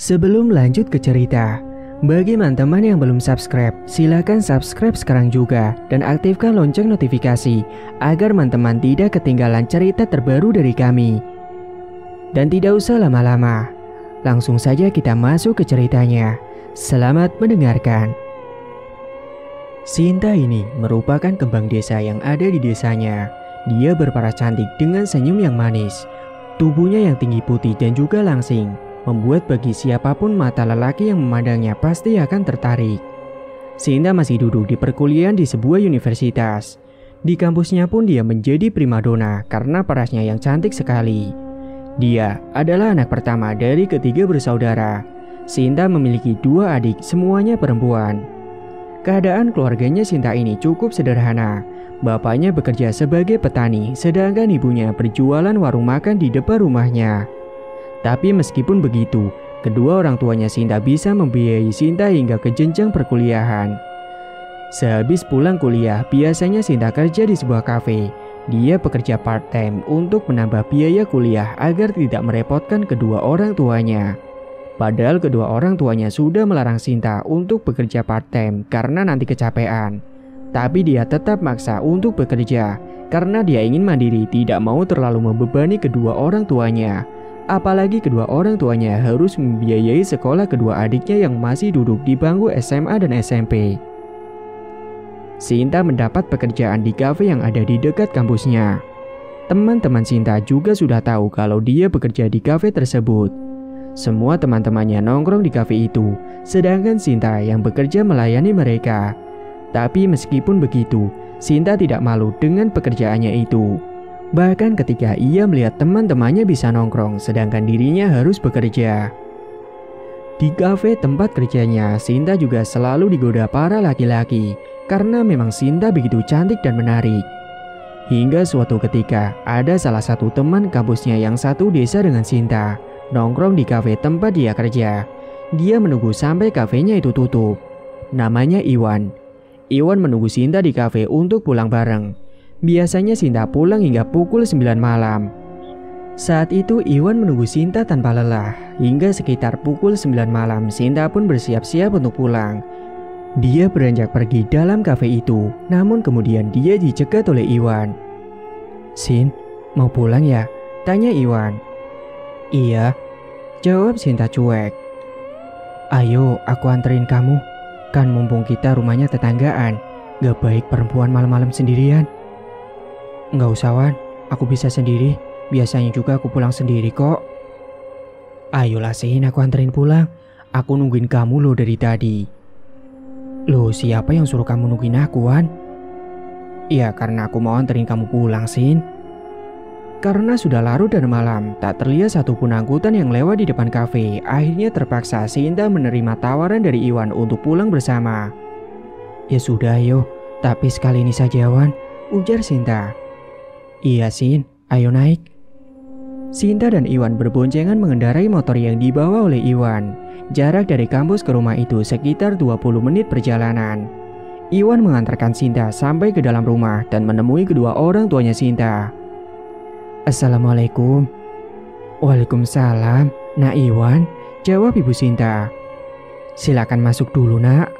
Sebelum lanjut ke cerita, bagi teman-teman yang belum subscribe, silakan subscribe sekarang juga dan aktifkan lonceng notifikasi agar teman-teman tidak ketinggalan cerita terbaru dari kami. Dan tidak usah lama-lama, langsung saja kita masuk ke ceritanya. Selamat mendengarkan. Sinta ini merupakan kembang desa yang ada di desanya. Dia berparas cantik dengan senyum yang manis, tubuhnya yang tinggi putih dan juga langsing, membuat bagi siapapun mata lelaki yang memandangnya pasti akan tertarik. Sinta masih duduk di perkuliahan di sebuah universitas. Di kampusnya pun dia menjadi primadona karena parasnya yang cantik sekali. Dia adalah anak pertama dari ketiga bersaudara. Sinta memiliki dua adik, semuanya perempuan. Keadaan keluarganya Sinta ini cukup sederhana. Bapaknya bekerja sebagai petani, sedangkan ibunya berjualan warung makan di depan rumahnya. Tapi meskipun begitu, kedua orang tuanya Sinta bisa membiayai Sinta hingga ke jenjang perkuliahan. Sehabis pulang kuliah, biasanya Sinta kerja di sebuah kafe. Dia bekerja part-time untuk menambah biaya kuliah agar tidak merepotkan kedua orang tuanya. Padahal kedua orang tuanya sudah melarang Sinta untuk bekerja part-time karena nanti kecapean. Tapi dia tetap maksa untuk bekerja karena dia ingin mandiri, tidak mau terlalu membebani kedua orang tuanya. Apalagi kedua orang tuanya harus membiayai sekolah kedua adiknya yang masih duduk di bangku SMA dan SMP. Sinta mendapat pekerjaan di kafe yang ada di dekat kampusnya. Teman-teman Sinta juga sudah tahu kalau dia bekerja di kafe tersebut. Semua teman-temannya nongkrong di kafe itu, sedangkan Sinta yang bekerja melayani mereka. Tapi meskipun begitu, Sinta tidak malu dengan pekerjaannya itu. Bahkan ketika ia melihat teman-temannya bisa nongkrong, sedangkan dirinya harus bekerja. Di kafe tempat kerjanya, Sinta juga selalu digoda para laki-laki karena memang Sinta begitu cantik dan menarik. Hingga suatu ketika, ada salah satu teman kampusnya yang satu desa dengan Sinta, nongkrong di kafe tempat dia kerja. Dia menunggu sampai kafenya itu tutup. Namanya Iwan. Iwan menunggu Sinta di kafe untuk pulang bareng. Biasanya Sinta pulang hingga pukul 9 malam. Saat itu Iwan menunggu Sinta tanpa lelah. Hingga sekitar pukul 9 malam Sinta pun bersiap-siap untuk pulang. Dia beranjak pergi dalam kafe itu, namun kemudian dia dicegat oleh Iwan. "Sin, mau pulang ya?" tanya Iwan. "Iya," jawab Sinta cuek. "Ayo aku anterin kamu. Kan mumpung kita rumahnya tetanggaan. Gak baik perempuan malam-malam sendirian." "Nggak usah Wan, aku bisa sendiri. Biasanya juga aku pulang sendiri kok." "Ayolah Sin, aku anterin pulang. Aku nungguin kamu loh dari tadi." "Loh, siapa yang suruh kamu nungguin aku Wan?" "Ya karena aku mau anterin kamu pulang Sin." Karena sudah larut dan malam, tak terlihat satupun angkutan yang lewat di depan kafe. Akhirnya terpaksa Sinta menerima tawaran dari Iwan untuk pulang bersama. "Ya sudah ayo, tapi sekali ini saja Wan," ujar Sinta. "Iya Sin, ayo naik." Sinta dan Iwan berboncengan mengendarai motor yang dibawa oleh Iwan. Jarak dari kampus ke rumah itu sekitar 20 menit perjalanan. Iwan mengantarkan Sinta sampai ke dalam rumah dan menemui kedua orang tuanya Sinta. "Assalamualaikum." "Waalaikumsalam, Nak Iwan," jawab ibu Sinta. "Silakan masuk dulu nak."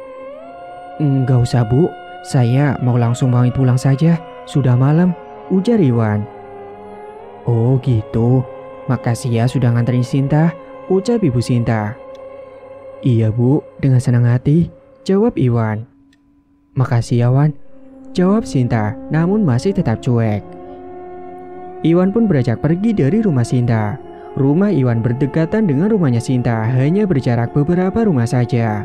"Enggak usah bu, saya mau langsung pamit pulang saja, sudah malam," ujar Iwan. "Oh gitu, makasih ya sudah nganterin Sinta," ucap ibu Sinta. "Iya bu, dengan senang hati," jawab Iwan. "Makasih ya Wan," jawab Sinta, namun masih tetap cuek. Iwan pun beranjak pergi dari rumah Sinta. Rumah Iwan berdekatan dengan rumahnya Sinta, hanya berjarak beberapa rumah saja.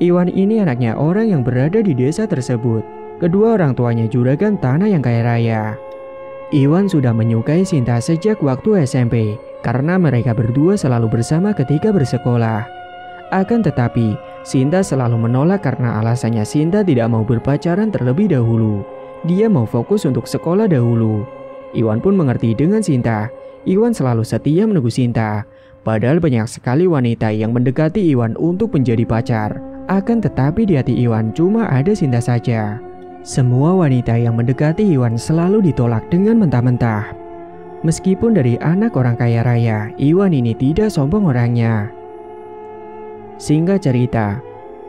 Iwan ini anaknya orang yang berada di desa tersebut. Kedua orang tuanya juragan tanah yang kaya raya. Iwan sudah menyukai Sinta sejak waktu SMP karena mereka berdua selalu bersama ketika bersekolah. Akan tetapi, Sinta selalu menolak karena alasannya Sinta tidak mau berpacaran terlebih dahulu. Dia mau fokus untuk sekolah dahulu. Iwan pun mengerti dengan Sinta. Iwan selalu setia menunggu Sinta. Padahal banyak sekali wanita yang mendekati Iwan untuk menjadi pacar. Akan tetapi di hati Iwan cuma ada Sinta saja. Semua wanita yang mendekati Iwan selalu ditolak dengan mentah-mentah. Meskipun dari anak orang kaya raya, Iwan ini tidak sombong orangnya. Singkat cerita,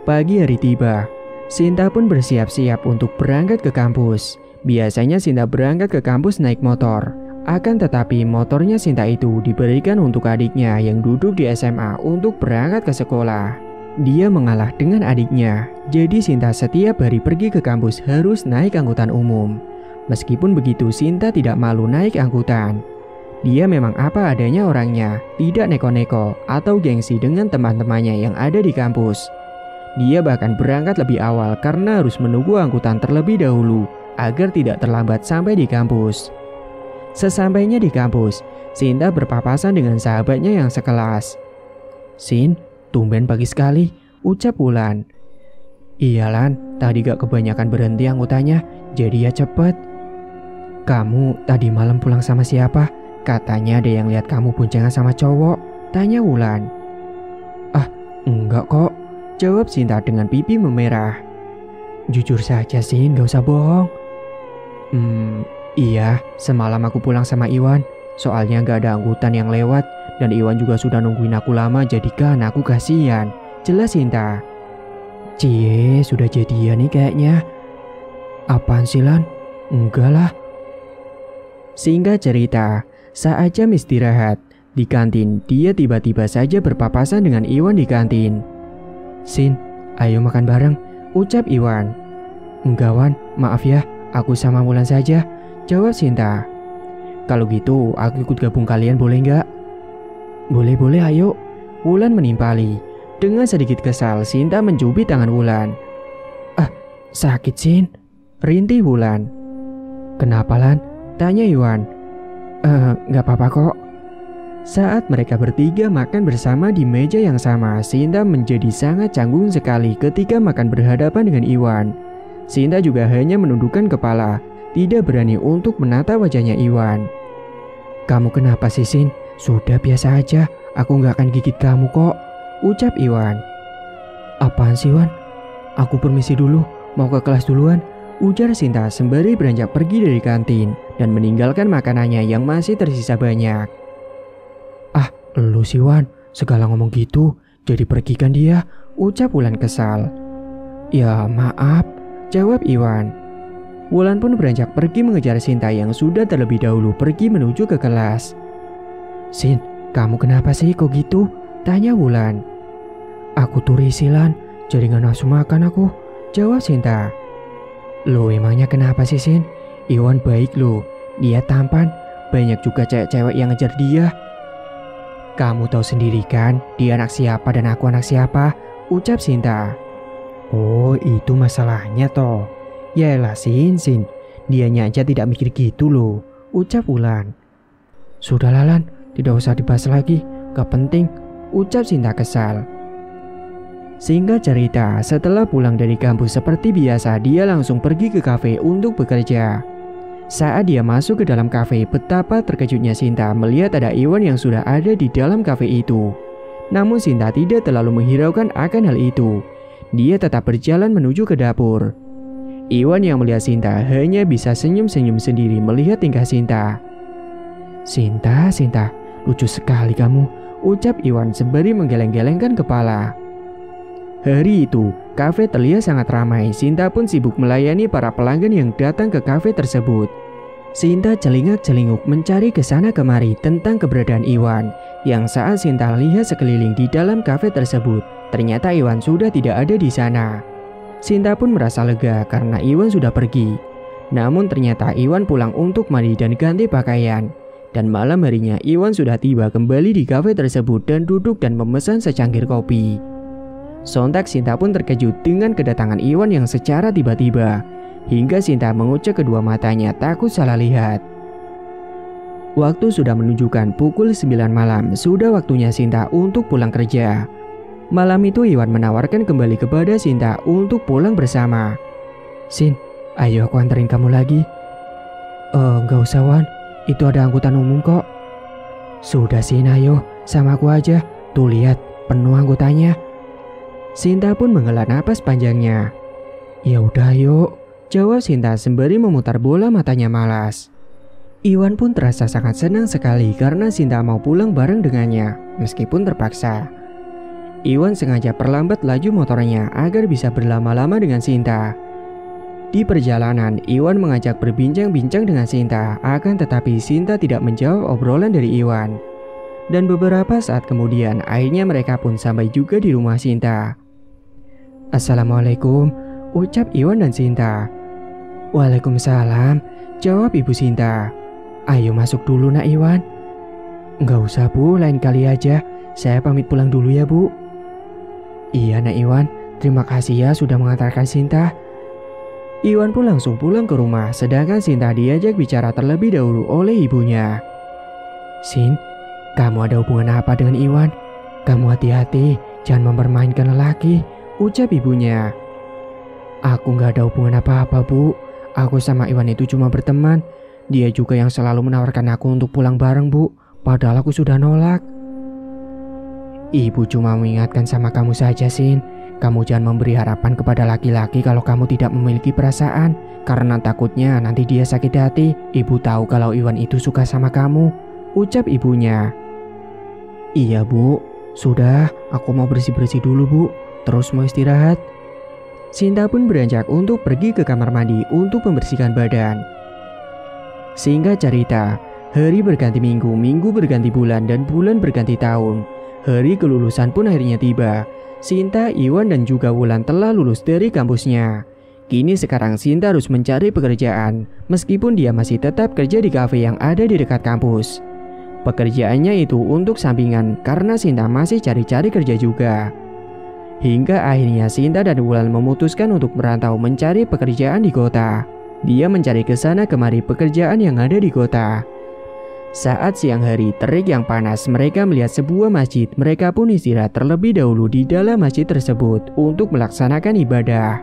pagi hari tiba. Sinta pun bersiap-siap untuk berangkat ke kampus. Biasanya Sinta berangkat ke kampus naik motor. Akan tetapi motornya Sinta itu diberikan untuk adiknya yang duduk di SMA untuk berangkat ke sekolah. Dia mengalah dengan adiknya. Jadi Sinta setiap hari pergi ke kampus harus naik angkutan umum. Meskipun begitu Sinta tidak malu naik angkutan. Dia memang apa adanya orangnya, tidak neko-neko atau gengsi dengan teman-temannya yang ada di kampus. Dia bahkan berangkat lebih awal karena harus menunggu angkutan terlebih dahulu agar tidak terlambat sampai di kampus. Sesampainya di kampus, Sinta berpapasan dengan sahabatnya yang sekelas. "Sin, tumben pagi sekali," ucap Wulan. "Iya Lan, tadi gak kebanyakan berhenti angkutannya, jadi ya cepet." "Kamu tadi malam pulang sama siapa? Katanya ada yang lihat kamu boncengan sama cowok," tanya Wulan. "Ah, enggak kok," jawab Sinta dengan pipi memerah. "Jujur saja Sin, gak usah bohong." Iya, semalam aku pulang sama Iwan. Soalnya gak ada angkutan yang lewat dan Iwan juga sudah nungguin aku lama, jadi kan aku kasihan," jelas Sinta. "Cie, sudah jadian nih kayaknya." "Apaan sih Lan?" "Enggak lah." Singkat cerita, saat jam istirahat di kantin, dia tiba-tiba saja berpapasan dengan Iwan di kantin. "Sin, ayo makan bareng," ucap Iwan. "Enggak Wan, maaf ya, aku sama Wulan saja," jawab Sinta. "Kalau gitu aku ikut gabung kalian boleh nggak?" Boleh, ayo," Wulan menimpali. Dengan sedikit kesal, Sinta mencubit tangan Wulan. "Ah, sakit Sin," rintih Wulan. "Kenapa Lan?" tanya Iwan. Nggak apa-apa kok." Saat mereka bertiga makan bersama di meja yang sama, Sinta menjadi sangat canggung sekali ketika makan berhadapan dengan Iwan. Sinta juga hanya menundukkan kepala, tidak berani untuk menatap wajahnya Iwan. "Kamu kenapa sih Sin? Sudah biasa aja, aku nggak akan gigit kamu kok," ucap Iwan. "Apaan sih Wan? Aku permisi dulu, mau ke kelas duluan," ujar Sinta sembari beranjak pergi dari kantin dan meninggalkan makanannya yang masih tersisa banyak. "Ah, lu sih Wan, segala ngomong gitu, jadi pergi kan dia," ucap Wulan kesal. "Ya maaf," jawab Iwan. Wulan pun beranjak pergi mengejar Sinta yang sudah terlebih dahulu pergi menuju ke kelas. "Sin, kamu kenapa sih kok gitu?" tanya Wulan. "Aku tuh risih Lan, jadi gak nafsu makan aku," jawab Sinta. "Lo emangnya kenapa sih Sin? Iwan baik lo, dia tampan, banyak juga cewek-cewek yang ngejar dia." "Kamu tahu sendiri kan, dia anak siapa dan aku anak siapa," ucap Sinta. "Oh itu masalahnya toh. Yaelah Sin, dianya aja tidak mikir gitu loh," ucap Wulan. "Sudahlah Lan, tidak usah dibahas lagi, gak penting," ucap Sinta kesal. Singkat cerita, setelah pulang dari kampus seperti biasa, dia langsung pergi ke kafe untuk bekerja. Saat dia masuk ke dalam kafe, betapa terkejutnya Sinta melihat ada Iwan yang sudah ada di dalam kafe itu. Namun Sinta tidak terlalu menghiraukan akan hal itu. Dia tetap berjalan menuju ke dapur. Iwan yang melihat Sinta hanya bisa senyum-senyum sendiri melihat tingkah Sinta. Sinta, lucu sekali kamu," ucap Iwan sembari menggeleng-gelengkan kepala. Hari itu, kafe terlihat sangat ramai. Sinta pun sibuk melayani para pelanggan yang datang ke kafe tersebut. Sinta celingak-celinguk mencari ke sana kemari tentang keberadaan Iwan. Yang saat Sinta lihat sekeliling di dalam kafe tersebut, ternyata Iwan sudah tidak ada di sana. Sinta pun merasa lega karena Iwan sudah pergi. Namun ternyata Iwan pulang untuk mandi dan ganti pakaian. Dan malam harinya Iwan sudah tiba kembali di kafe tersebut dan duduk dan memesan secangkir kopi. Sontak Sinta pun terkejut dengan kedatangan Iwan yang secara tiba-tiba. Hingga Sinta mengucek kedua matanya takut salah lihat. Waktu sudah menunjukkan pukul 9 malam, sudah waktunya Sinta untuk pulang kerja. Malam itu Iwan menawarkan kembali kepada Sinta untuk pulang bersama. "Sin, ayo aku anterin kamu lagi." Gak usah Wan, itu ada angkutan umum kok." "Sudah Sin, ayo, sama aku aja. Tuh lihat, penuh anggotanya." Sinta pun menghela napas panjangnya. "Ya udah yuk," jawab Sinta sembari memutar bola matanya malas. Iwan pun terasa sangat senang sekali karena Sinta mau pulang bareng dengannya, meskipun terpaksa. Iwan sengaja perlambat laju motornya agar bisa berlama-lama dengan Sinta. Di perjalanan, Iwan mengajak berbincang-bincang dengan Sinta, akan tetapi Sinta tidak menjawab obrolan dari Iwan. Dan beberapa saat kemudian, akhirnya mereka pun sampai juga di rumah Sinta. "Assalamualaikum," ucap Iwan dan Sinta. "Waalaikumsalam," jawab Ibu Sinta. "Ayo masuk dulu nak Iwan." "Nggak usah Bu, lain kali aja. Saya pamit pulang dulu ya Bu." "Iya nak Iwan, terima kasih ya sudah mengantarkan Sinta." Iwan pun langsung pulang ke rumah, sedangkan Sinta diajak bicara terlebih dahulu oleh ibunya. "Sin, kamu ada hubungan apa dengan Iwan? Kamu hati-hati, jangan mempermainkan lelaki," ucap ibunya. "Aku nggak ada hubungan apa-apa Bu. Aku sama Iwan itu cuma berteman. Dia juga yang selalu menawarkan aku untuk pulang bareng Bu, padahal aku sudah nolak." "Ibu cuma mengingatkan sama kamu saja Sin. Kamu jangan memberi harapan kepada laki-laki kalau kamu tidak memiliki perasaan, karena takutnya nanti dia sakit hati. Ibu tahu kalau Iwan itu suka sama kamu," ucap ibunya. "Iya Bu, sudah, aku mau bersih-bersih dulu Bu, terus mau istirahat." Sinta pun beranjak untuk pergi ke kamar mandi untuk membersihkan badan. Singkat cerita, hari berganti minggu, minggu berganti bulan, dan bulan berganti tahun. Hari kelulusan pun akhirnya tiba. Sinta, Iwan, dan juga Wulan telah lulus dari kampusnya. Kini sekarang Sinta harus mencari pekerjaan, meskipun dia masih tetap kerja di kafe yang ada di dekat kampus. Pekerjaannya itu untuk sampingan karena Sinta masih cari-cari kerja juga. Hingga akhirnya Sinta dan Wulan memutuskan untuk merantau mencari pekerjaan di kota. Dia mencari ke sana kemari pekerjaan yang ada di kota. Saat siang hari terik yang panas, mereka melihat sebuah masjid. Mereka pun istirahat terlebih dahulu di dalam masjid tersebut untuk melaksanakan ibadah.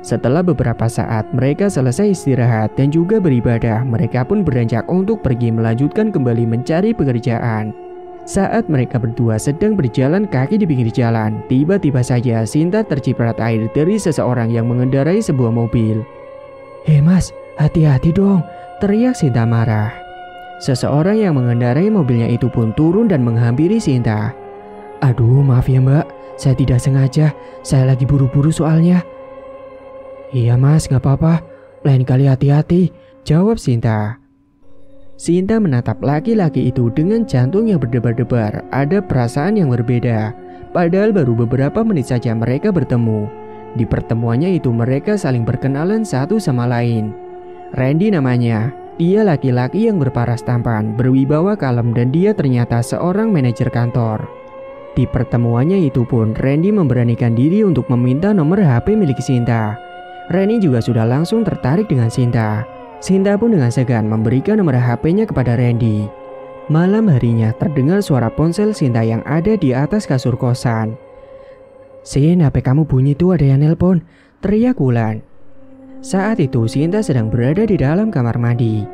Setelah beberapa saat mereka selesai istirahat dan juga beribadah, mereka pun beranjak untuk pergi melanjutkan kembali mencari pekerjaan. Saat mereka berdua sedang berjalan kaki di pinggir jalan, tiba-tiba saja Sinta terciprat air dari seseorang yang mengendarai sebuah mobil. "Hei Mas, hati-hati dong," teriak Sinta marah. Seseorang yang mengendarai mobilnya itu pun turun dan menghampiri Sinta. "Aduh, maaf ya Mbak, saya tidak sengaja, saya lagi buru-buru soalnya." "Iya Mas, gak apa-apa, lain kali hati-hati," jawab Sinta. Sinta menatap laki-laki itu dengan jantung yang berdebar-debar. Ada perasaan yang berbeda. Padahal baru beberapa menit saja mereka bertemu. Di pertemuannya itu mereka saling berkenalan satu sama lain. Randy namanya. Dia laki-laki yang berparas tampan, berwibawa kalem, dan dia ternyata seorang manajer kantor. Di pertemuannya itu pun Randy memberanikan diri untuk meminta nomor HP milik Sinta. Randy juga sudah langsung tertarik dengan Sinta. Sinta pun dengan segan memberikan nomor HP-nya kepada Randy. Malam harinya terdengar suara ponsel Sinta yang ada di atas kasur kosan. "Sin, HP kamu bunyi tuh, ada yang nelpon," teriak Wulan. Saat itu Sinta sedang berada di dalam kamar mandi.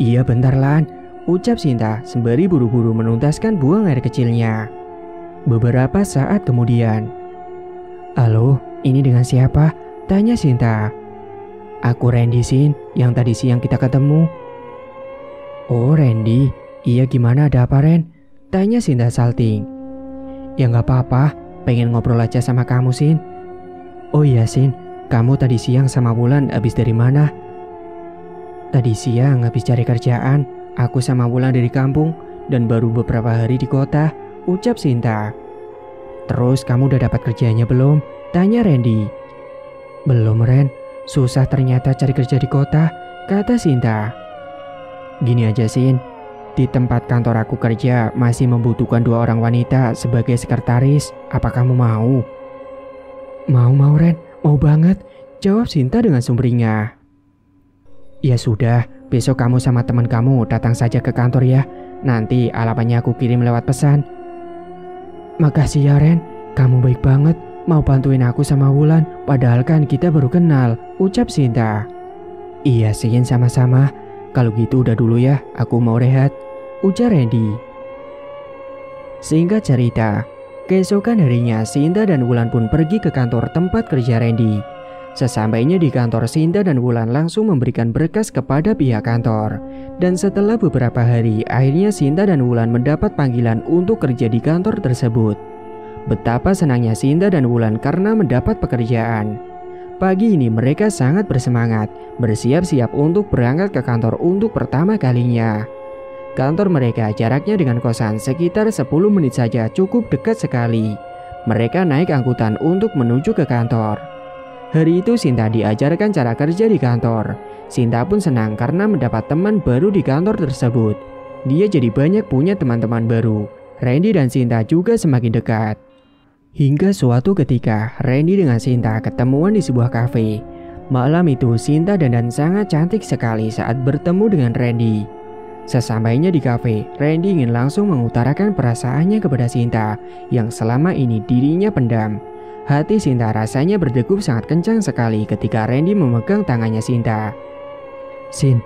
"Iya bentar Lan," ucap Sinta sembari buru-buru menuntaskan buang air kecilnya. Beberapa saat kemudian, "Halo, ini dengan siapa?" tanya Sinta. "Aku Randy Sin, yang tadi siang kita ketemu." "Oh Randy, iya gimana, ada apa Ren?" tanya Sinta salting. "Ya nggak apa-apa, pengen ngobrol aja sama kamu Sin." "Oh iya Sin, kamu tadi siang sama Wulan habis dari mana?" "Tadi siang habis cari kerjaan, aku sama Wulan dari kampung dan baru beberapa hari di kota," ucap Sinta. "Terus kamu udah dapat kerjanya belum?" tanya Randy. "Belum Ren, susah ternyata cari kerja di kota," kata Sinta. "Gini aja Sin, di tempat kantor aku kerja masih membutuhkan 2 orang wanita sebagai sekretaris. Apa kamu mau?" Mau Ren, mau banget," jawab Sinta dengan sumringah. "Ya sudah, besok kamu sama teman kamu datang saja ke kantor ya. Nanti alamatnya aku kirim lewat pesan." "Makasih ya Ren, kamu baik banget. Mau bantuin aku sama Wulan, padahal kan kita baru kenal," ucap Sinta. "Iya Sin, sama-sama. Kalau gitu udah dulu ya, aku mau rehat," ujar Randy. Singkat cerita, keesokan harinya Sinta dan Wulan pun pergi ke kantor tempat kerja Randy. Sesampainya di kantor, Sinta dan Wulan langsung memberikan berkas kepada pihak kantor. Dan setelah beberapa hari, akhirnya Sinta dan Wulan mendapat panggilan untuk kerja di kantor tersebut. betapa senangnya Sinta dan Wulan karena mendapat pekerjaan. Pagi ini mereka sangat bersemangat, bersiap-siap untuk berangkat ke kantor untuk pertama kalinya. Kantor mereka jaraknya dengan kosan sekitar 10 menit saja, cukup dekat sekali. Mereka naik angkutan untuk menuju ke kantor. Hari itu Sinta diajarkan cara kerja di kantor. Sinta pun senang karena mendapat teman baru di kantor tersebut. Dia jadi banyak punya teman-teman baru. Randy dan Sinta juga semakin dekat. Hingga suatu ketika, Randy dengan Sinta ketemuan di sebuah kafe. Malam itu, Sinta dandan sangat cantik sekali saat bertemu dengan Randy. Sesampainya di kafe, Randy ingin langsung mengutarakan perasaannya kepada Sinta yang selama ini dirinya pendam. Hati Sinta rasanya berdegup sangat kencang sekali ketika Randy memegang tangannya Sinta. "Sin,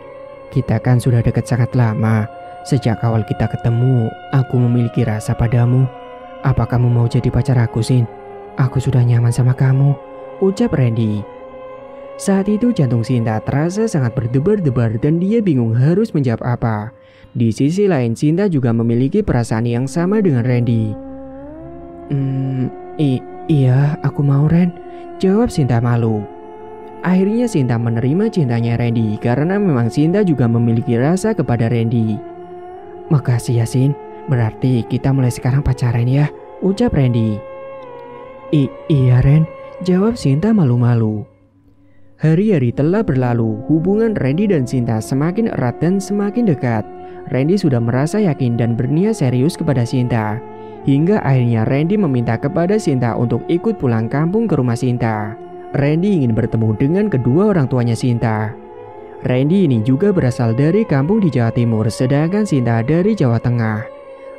kita kan sudah dekat sangat lama. Sejak awal kita ketemu, aku memiliki rasa padamu. Apa kamu mau jadi pacar aku, Sin? Aku sudah nyaman sama kamu," ucap Randy. Saat itu jantung Sinta terasa sangat berdebar-debar dan dia bingung harus menjawab apa. Di sisi lain, Sinta juga memiliki perasaan yang sama dengan Randy. Iya, aku mau, Ren," jawab Sinta malu. Akhirnya Sinta menerima cintanya Randy karena memang Sinta juga memiliki rasa kepada Randy. "Makasih ya, Sin. Berarti kita mulai sekarang pacaran ya," ucap Randy. Iya, Ren," jawab Sinta malu-malu. Hari-hari telah berlalu, hubungan Randy dan Sinta semakin erat dan semakin dekat. Randy sudah merasa yakin dan berniat serius kepada Sinta. Hingga akhirnya Randy meminta kepada Sinta untuk ikut pulang kampung ke rumah Sinta. Randy ingin bertemu dengan kedua orang tuanya Sinta. Randy ini juga berasal dari kampung di Jawa Timur, sedangkan Sinta dari Jawa Tengah.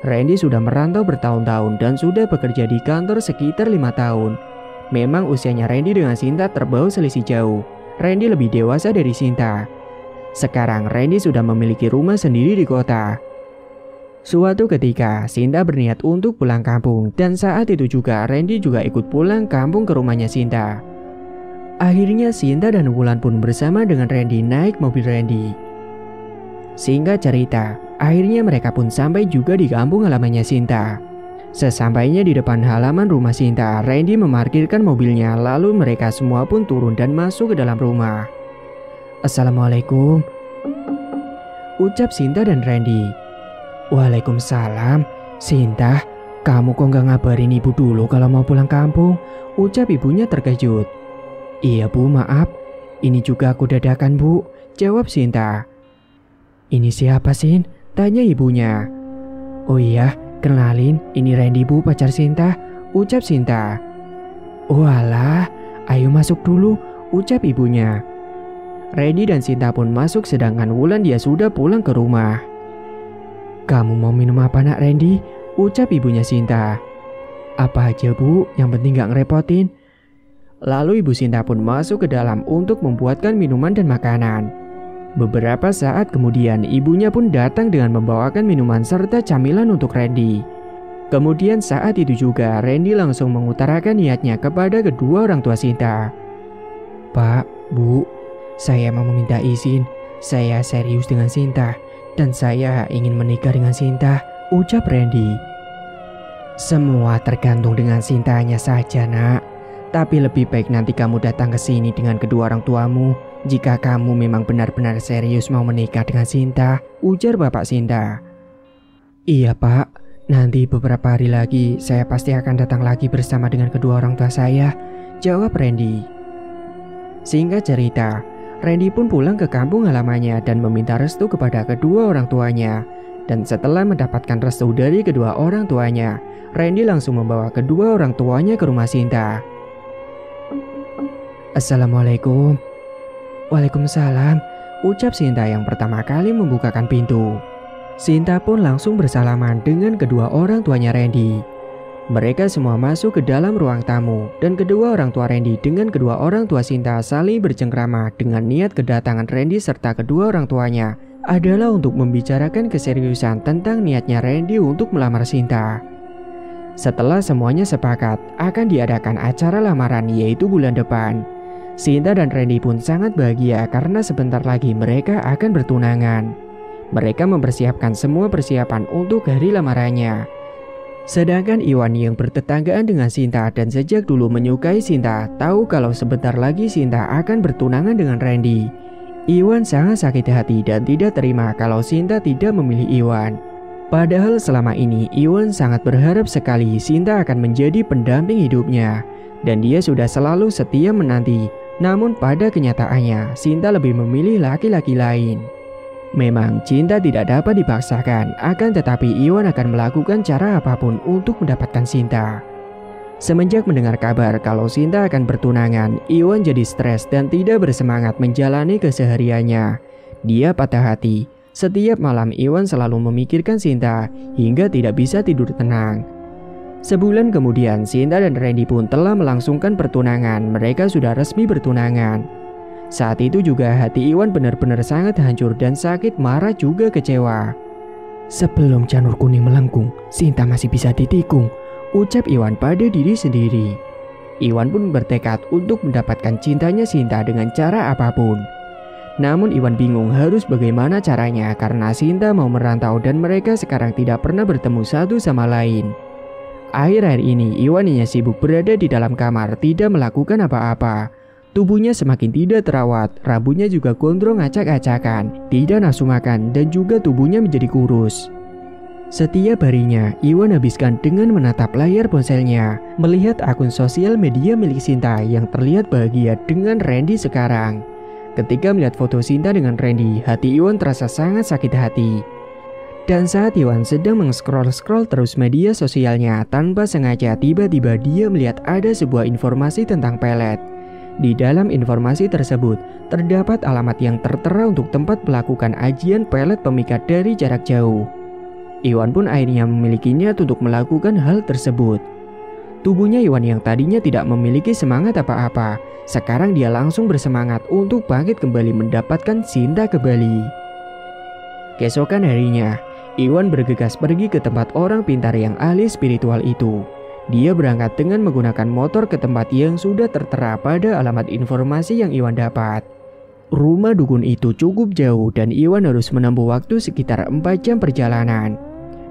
Randy sudah merantau bertahun-tahun dan sudah bekerja di kantor sekitar 5 tahun. Memang usianya Randy dengan Sinta terbawa selisih jauh. Randy lebih dewasa dari Sinta. Sekarang Randy sudah memiliki rumah sendiri di kota. Suatu ketika, Sinta berniat untuk pulang kampung dan saat itu juga Randy juga ikut pulang kampung ke rumahnya Sinta. Akhirnya Sinta dan Wulan pun bersama dengan Randy naik mobil Randy. Singkat cerita, akhirnya mereka pun sampai juga di kampung halamannya Sinta. Sesampainya di depan halaman rumah Sinta, Randy memarkirkan mobilnya lalu mereka semua pun turun dan masuk ke dalam rumah. "Assalamualaikum," ucap Sinta dan Randy. "Waalaikumsalam. Sinta, kamu kok gak ngabarin ibu dulu kalau mau pulang kampung?" ucap ibunya terkejut. "Iya Bu, maaf. Ini juga aku dadakan Bu," jawab Sinta. "Ini siapa, Sin?" tanya ibunya. "Oh iya, kenalin, ini Randy Bu, pacar Sinta," ucap Sinta. "Oh alah, ayo masuk dulu," ucap ibunya. Randy dan Sinta pun masuk sedangkan Wulan dia sudah pulang ke rumah. "Kamu mau minum apa nak Randy?" ucap ibunya Sinta. "Apa aja Bu, yang penting gak ngerepotin." Lalu ibu Sinta pun masuk ke dalam untuk membuatkan minuman dan makanan. Beberapa saat kemudian ibunya pun datang dengan membawakan minuman serta camilan untuk Randy. Kemudian saat itu juga Randy langsung mengutarakan niatnya kepada kedua orang tua Sinta. "Pak, Bu, saya mau meminta izin. Saya serius dengan Sinta dan saya ingin menikah dengan Sinta," ucap Randy. "Semua tergantung dengan Sintanya saja, Nak. Tapi lebih baik nanti kamu datang ke sini dengan kedua orang tuamu jika kamu memang benar-benar serius mau menikah dengan Sinta," ujar bapak Sinta. "Iya Pak, nanti beberapa hari lagi saya pasti akan datang lagi bersama dengan kedua orang tua saya," jawab Randy. Singkat cerita, Randy pun pulang ke kampung halamannya dan meminta restu kepada kedua orang tuanya. Dan setelah mendapatkan restu dari kedua orang tuanya, Randy langsung membawa kedua orang tuanya ke rumah Sinta. "Assalamualaikum." "Waalaikumsalam," ucap Sinta yang pertama kali membukakan pintu. Sinta pun langsung bersalaman dengan kedua orang tuanya Randy. Mereka semua masuk ke dalam ruang tamu dan kedua orang tua Randy dengan kedua orang tua Sinta saling bercengkrama dengan niat kedatangan Randy serta kedua orang tuanya adalah untuk membicarakan keseriusan tentang niatnya Randy untuk melamar Sinta. Setelah semuanya sepakat akan diadakan acara lamaran yaitu bulan depan. Sinta dan Randy pun sangat bahagia karena sebentar lagi mereka akan bertunangan. Mereka mempersiapkan semua persiapan untuk hari lamarannya. Sedangkan Iwan yang bertetanggaan dengan Sinta dan sejak dulu menyukai Sinta tahu kalau sebentar lagi Sinta akan bertunangan dengan Randy. Iwan sangat sakit hati dan tidak terima kalau Sinta tidak memilih Iwan. Padahal selama ini Iwan sangat berharap sekali Sinta akan menjadi pendamping hidupnya. Dan dia sudah selalu setia menanti. Namun pada kenyataannya Sinta lebih memilih laki-laki lain. Memang cinta tidak dapat dipaksakan, akan tetapi Iwan akan melakukan cara apapun untuk mendapatkan Sinta. Semenjak mendengar kabar kalau Sinta akan bertunangan, Iwan jadi stres dan tidak bersemangat menjalani kesehariannya. Dia patah hati. Setiap malam Iwan selalu memikirkan Sinta hingga tidak bisa tidur tenang. Sebulan kemudian Sinta dan Randy pun telah melangsungkan pertunangan. Mereka sudah resmi bertunangan. Saat itu juga hati Iwan benar-benar sangat hancur dan sakit, marah juga kecewa. Sebelum janur kuning melengkung, Sinta masih bisa ditikung, ucap Iwan pada diri sendiri. Iwan pun bertekad untuk mendapatkan cintanya Sinta dengan cara apapun. Namun Iwan bingung harus bagaimana caranya karena Sinta mau merantau dan mereka sekarang tidak pernah bertemu satu sama lain. Akhir-akhir ini Iwan hanya sibuk berada di dalam kamar, tidak melakukan apa-apa. Tubuhnya semakin tidak terawat, rambutnya juga gondrong acak-acakan, tidak nafsu makan dan juga tubuhnya menjadi kurus. Setiap harinya Iwan habiskan dengan menatap layar ponselnya, melihat akun sosial media milik Sinta yang terlihat bahagia dengan Randy sekarang. Ketika melihat foto Sinta dengan Randy, hati Iwan terasa sangat sakit hati. Dan saat Iwan sedang meng-scroll terus media sosialnya, tanpa sengaja tiba-tiba dia melihat ada sebuah informasi tentang pelet. Di dalam informasi tersebut, terdapat alamat yang tertera untuk tempat melakukan ajian pelet pemikat dari jarak jauh. Iwan pun akhirnya memilikinya untuk melakukan hal tersebut. Tubuhnya Iwan yang tadinya tidak memiliki semangat apa-apa, sekarang dia langsung bersemangat untuk bangkit kembali mendapatkan Sinta kembali. Keesokan harinya, Iwan bergegas pergi ke tempat orang pintar yang ahli spiritual itu. Dia berangkat dengan menggunakan motor ke tempat yang sudah tertera pada alamat informasi yang Iwan dapat. Rumah dukun itu cukup jauh dan Iwan harus menempuh waktu sekitar 4 jam perjalanan.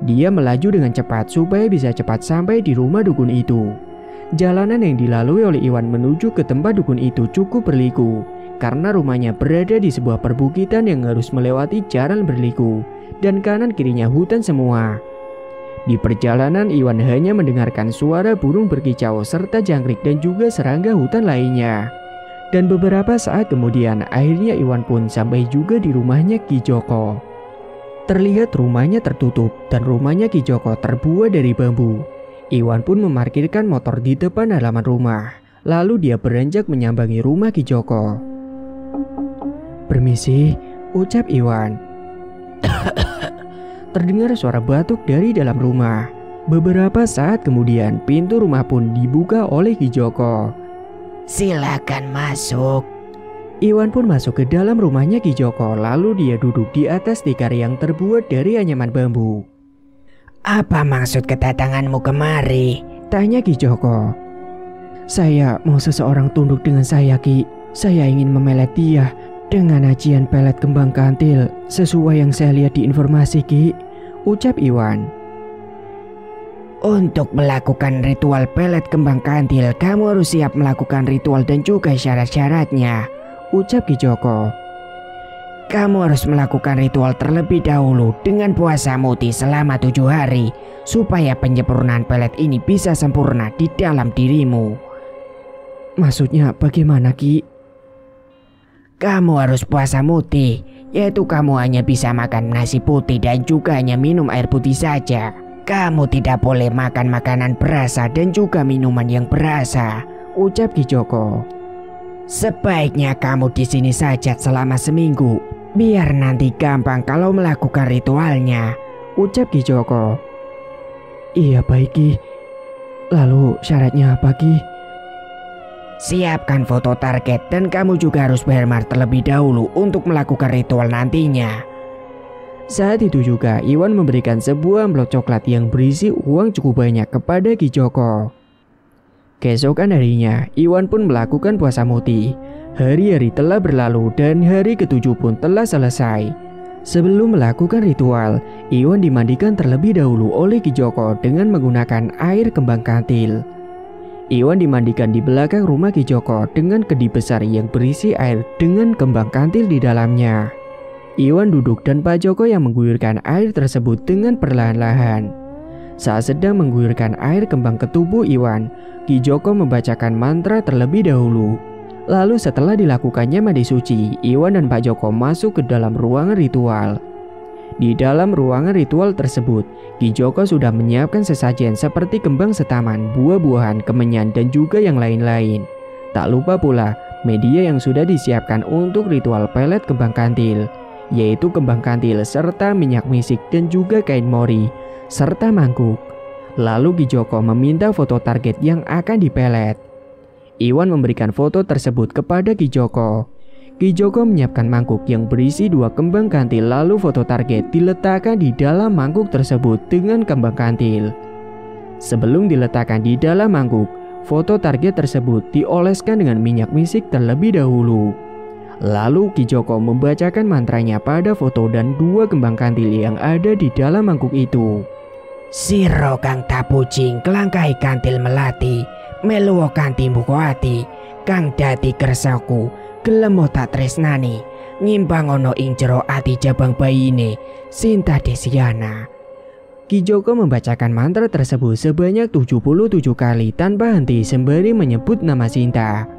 Dia melaju dengan cepat supaya bisa cepat sampai di rumah dukun itu. Jalanan yang dilalui oleh Iwan menuju ke tempat dukun itu cukup berliku, karena rumahnya berada di sebuah perbukitan yang harus melewati jalan berliku, dan kanan kirinya hutan semua. Di perjalanan Iwan hanya mendengarkan suara burung berkicau serta jangkrik dan juga serangga hutan lainnya. Dan beberapa saat kemudian akhirnya Iwan pun sampai juga di rumahnya Ki Joko. Terlihat rumahnya tertutup dan rumahnya Ki Joko terbuat dari bambu. Iwan pun memarkirkan motor di depan halaman rumah. Lalu dia beranjak menyambangi rumah Ki Joko. "Permisi," ucap Iwan. Terdengar suara batuk dari dalam rumah. Beberapa saat kemudian pintu rumah pun dibuka oleh Ki Joko. "Silakan masuk." Iwan pun masuk ke dalam rumahnya Ki Joko, lalu dia duduk di atas tikar yang terbuat dari anyaman bambu. "Apa maksud kedatanganmu kemari?" tanya Ki Joko. "Saya mau seseorang tunduk dengan saya, Ki. Saya ingin memelet dia dengan ajian pelet kembang kantil sesuai yang saya lihat di informasi, Ki," ucap Iwan. "Untuk melakukan ritual pelet kembang kantil, kamu harus siap melakukan ritual dan juga syarat-syaratnya," ucap Ki Joko. "Kamu harus melakukan ritual terlebih dahulu dengan puasa muti selama 7 hari supaya penyempurnaan pelet ini bisa sempurna di dalam dirimu." "Maksudnya bagaimana, Ki?" "Kamu harus puasa muti, yaitu kamu hanya bisa makan nasi putih dan juga hanya minum air putih saja. Kamu tidak boleh makan makanan berasa dan juga minuman yang berasa," ucap Ki Joko. "Sebaiknya kamu di sini saja selama seminggu, biar nanti gampang kalau melakukan ritualnya," ucap Ki Joko. "Iya baik, Ki. Lalu syaratnya apa, Ki?" "Siapkan foto target dan kamu juga harus berhemat terlebih dahulu untuk melakukan ritual nantinya." Saat itu juga Iwan memberikan sebuah amplop coklat yang berisi uang cukup banyak kepada Ki Joko. Keesokan harinya Iwan pun melakukan puasa muti. Hari-hari telah berlalu dan hari ke-7 pun telah selesai. Sebelum melakukan ritual, Iwan dimandikan terlebih dahulu oleh Ki Joko dengan menggunakan air kembang kantil. Iwan dimandikan di belakang rumah Ki Joko dengan kedai besar yang berisi air dengan kembang kantil di dalamnya. Iwan duduk dan Pak Joko yang mengguyurkan air tersebut dengan perlahan-lahan. Saat sedang mengguyurkan air kembang ke tubuh Iwan, Ki Joko membacakan mantra terlebih dahulu. Lalu setelah dilakukannya mandi suci, Iwan dan Pak Joko masuk ke dalam ruangan ritual. Di dalam ruangan ritual tersebut, Ki Joko sudah menyiapkan sesajen seperti kembang setaman, buah-buahan, kemenyan, dan juga yang lain-lain. Tak lupa pula media yang sudah disiapkan untuk ritual pelet kembang kantil, yaitu kembang kantil serta minyak misik dan juga kain mori, serta mangkuk. Lalu Ki Joko meminta foto target yang akan dipelet. Iwan memberikan foto tersebut kepada Ki Joko. Ki Joko menyiapkan mangkuk yang berisi 2 kembang kantil, lalu foto target diletakkan di dalam mangkuk tersebut dengan kembang kantil. Sebelum diletakkan di dalam mangkuk, foto target tersebut dioleskan dengan minyak misik terlebih dahulu. Lalu Ki Joko membacakan mantranya pada foto dan 2 kembang kantil yang ada di dalam mangkuk itu. Siro kang tapucing kelangkai kantil melati, meluwo kanthi muko ati, kang dadi kersaku, gelemo tak tresnani, ngimbang ono ing jero ati jabang bayine, Sinta Desiana. Ki Joko membacakan mantra tersebut sebanyak 77 kali tanpa henti sembari menyebut nama Sinta.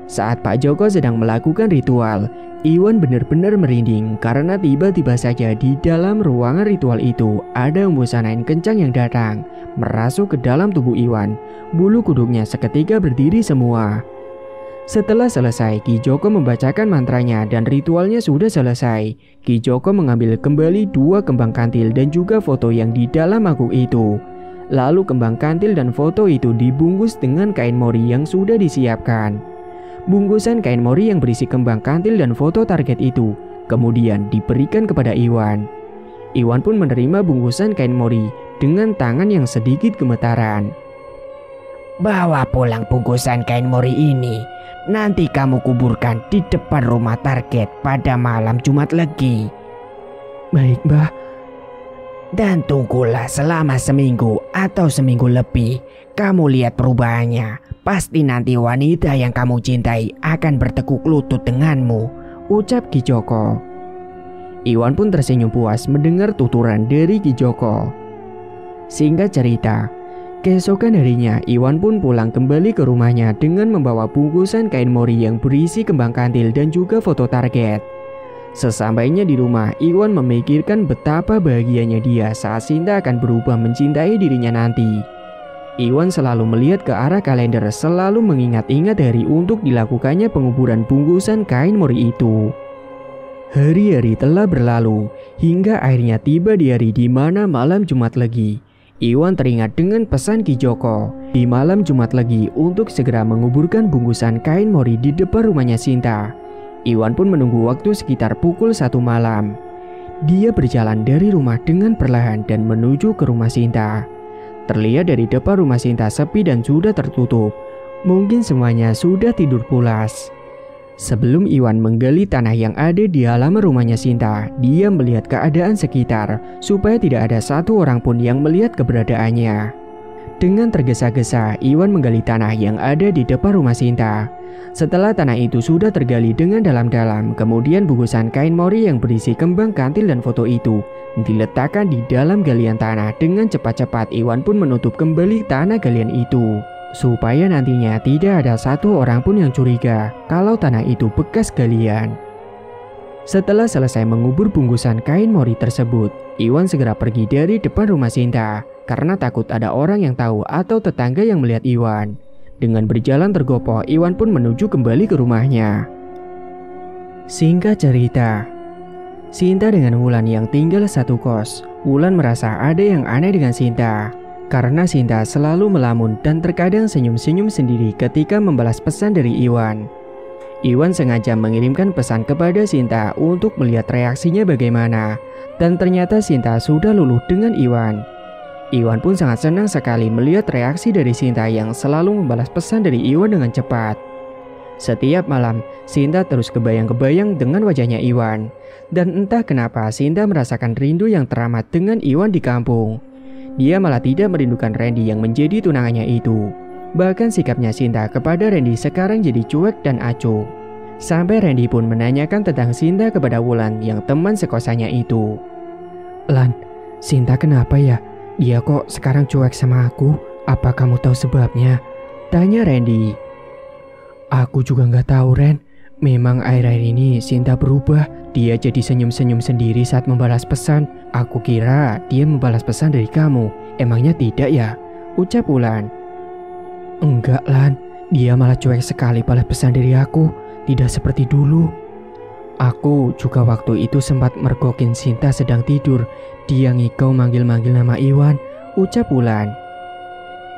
Saat Pak Joko sedang melakukan ritual, Iwan benar-benar merinding karena tiba-tiba saja di dalam ruangan ritual itu ada hembusan angin kencang yang datang, merasuk ke dalam tubuh Iwan. Bulu kuduknya seketika berdiri semua. Setelah selesai, Ki Joko membacakan mantranya dan ritualnya sudah selesai. Ki Joko mengambil kembali 2 kembang kantil dan juga foto yang di dalam mangkuk itu. Lalu kembang kantil dan foto itu dibungkus dengan kain mori yang sudah disiapkan. Bungkusan kain mori yang berisi kembang kantil dan foto target itu kemudian diberikan kepada Iwan. Iwan pun menerima bungkusan kain mori dengan tangan yang sedikit gemetaran. Bawa pulang bungkusan kain mori ini. Nanti kamu kuburkan di depan rumah target pada malam Jumat Legi. Baik, Mbah. Dan tunggulah selama seminggu atau seminggu lebih. Kamu lihat perubahannya. Pasti nanti wanita yang kamu cintai akan bertekuk lutut denganmu, ucap Ki Joko. Iwan pun tersenyum puas mendengar tuturan dari Ki Joko. Singkat cerita, keesokan harinya Iwan pun pulang kembali ke rumahnya dengan membawa bungkusan kain mori yang berisi kembang kantil dan juga foto target. Sesampainya di rumah, Iwan memikirkan betapa bahagianya dia saat Sinta akan berubah mencintai dirinya nanti. Iwan selalu melihat ke arah kalender, selalu mengingat-ingat hari untuk dilakukannya penguburan bungkusan kain mori itu. Hari-hari telah berlalu, hingga akhirnya tiba di hari di mana malam Jumat Legi. Iwan teringat dengan pesan Ki Joko di malam Jumat Legi untuk segera menguburkan bungkusan kain mori di depan rumahnya Sinta. Iwan pun menunggu waktu sekitar pukul 1 malam. Dia berjalan dari rumah dengan perlahan dan menuju ke rumah Sinta. Terlihat dari depan rumah Sinta sepi dan sudah tertutup. Mungkin semuanya sudah tidur pulas. Sebelum Iwan menggali tanah yang ada di halaman rumahnya Sinta, dia melihat keadaan sekitar supaya tidak ada satu orang pun yang melihat keberadaannya. Dengan tergesa-gesa, Iwan menggali tanah yang ada di depan rumah Sinta. Setelah tanah itu sudah tergali dengan dalam-dalam, kemudian bungkusan kain mori yang berisi kembang kantil dan foto itu diletakkan di dalam galian tanah. Dengan cepat-cepat Iwan pun menutup kembali tanah galian itu, supaya nantinya tidak ada satu orang pun yang curiga kalau tanah itu bekas galian. Setelah selesai mengubur bungkusan kain mori tersebut, Iwan segera pergi dari depan rumah Sinta karena takut ada orang yang tahu atau tetangga yang melihat Iwan. Dengan berjalan tergopoh, Iwan pun menuju kembali ke rumahnya. Singkat cerita, Sinta dengan Wulan yang tinggal satu kos. Wulan merasa ada yang aneh dengan Sinta karena Sinta selalu melamun dan terkadang senyum-senyum sendiri ketika membalas pesan dari Iwan. Iwan sengaja mengirimkan pesan kepada Sinta untuk melihat reaksinya bagaimana, dan ternyata Sinta sudah luluh dengan Iwan. Iwan pun sangat senang sekali melihat reaksi dari Sinta yang selalu membalas pesan dari Iwan dengan cepat. Setiap malam, Sinta terus kebayang-kebayang dengan wajahnya Iwan. Dan entah kenapa Sinta merasakan rindu yang teramat dengan Iwan di kampung. Dia malah tidak merindukan Randy yang menjadi tunangannya itu. Bahkan sikapnya Sinta kepada Randy sekarang jadi cuek dan acuh. Sampai Randy pun menanyakan tentang Sinta kepada Wulan yang teman sekosannya itu. "Lan, Sinta kenapa ya? Dia kok sekarang cuek sama aku? Apa kamu tahu sebabnya?" tanya Randy. "Aku juga nggak tahu, Ren. Memang akhir-akhir ini Sinta berubah. Dia jadi senyum-senyum sendiri saat membalas pesan. Aku kira dia membalas pesan dari kamu. Emangnya tidak ya?" ucap Wulan. "Enggak, Lan. Dia malah cuek sekali balas pesan dari aku. Tidak seperti dulu. Aku juga waktu itu sempat mergokin Sinta sedang tidur. Dia ngigau manggil-manggil nama Iwan," ucap Wulan.